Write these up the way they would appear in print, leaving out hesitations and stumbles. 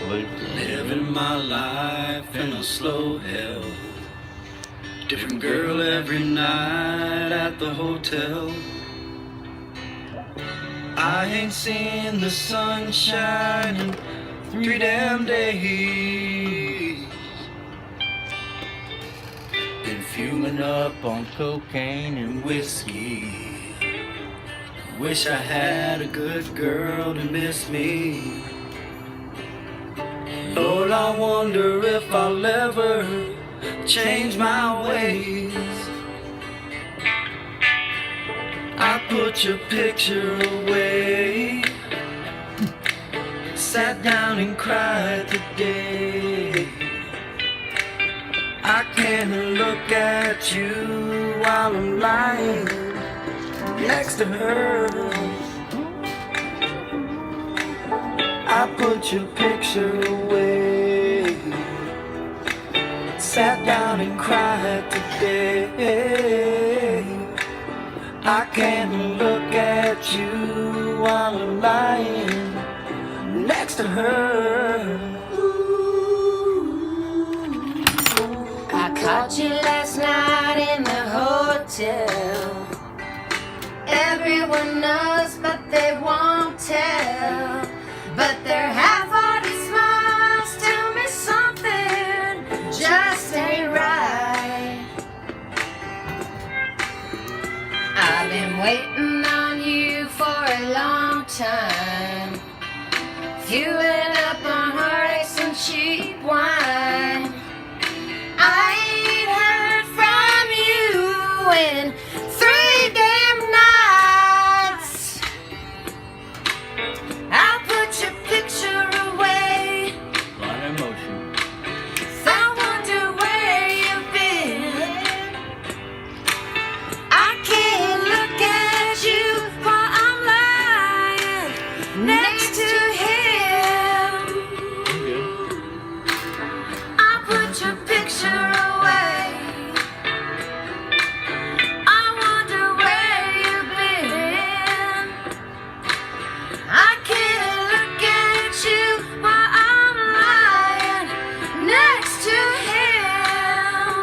Living my life in a slow hell. Different girl every night at the hotel. I ain't seen the sunshine in 3 damn days. Been fuming up on cocaine and whiskey. Wish I had a good girl to miss me. Lord, I wonder if I'll ever change my ways. I put your picture away, sat down and cried today. I can't look at you while I'm lying next to her. I put your picture away, sat down and cried today. I can't look at you while I'm lying next to her. I caught you last night in the hotel. Everyone knows but they won't tell. But their half-hearted smiles tell me something just ain't right. I've been waiting on you for a long time, fueling up on heartaches and cheap wine. I ain't heard from you in 3 damn nights. I'll put your picture away. A lot of emotion. I wonder where you've been. I can't look at you while I'm lying next to him. I'll put your picture away. I wonder where you've been. I can't look at you while I'm lying next to him.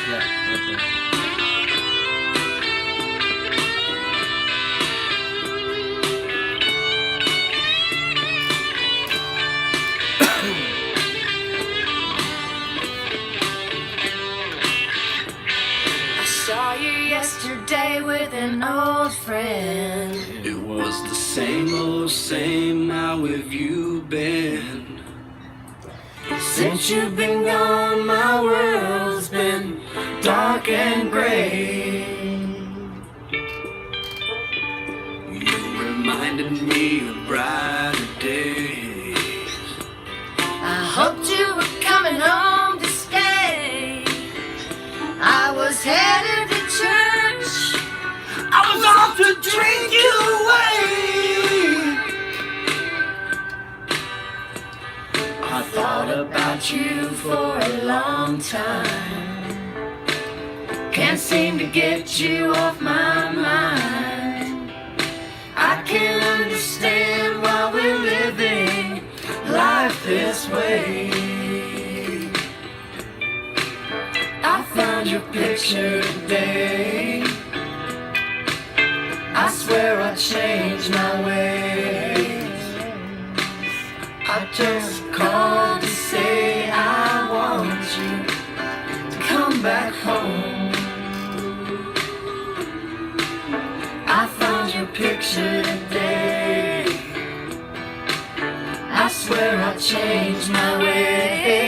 Yeah, that's it. I saw you yesterday with an old friend. It was the same old same. How have you been? Since you've been gone, my world's been dark and gray. You reminded me of brighter days. I hoped you were coming home to stay. I was headed to church. I was off to drink you away. I thought about you for a long time. Can't seem to get you off my mind. I can't understand why we're living life this way. I found your picture today. I swear I changed my ways. I just called to say I want you to come back home. I found your picture today. I swear I changed my ways.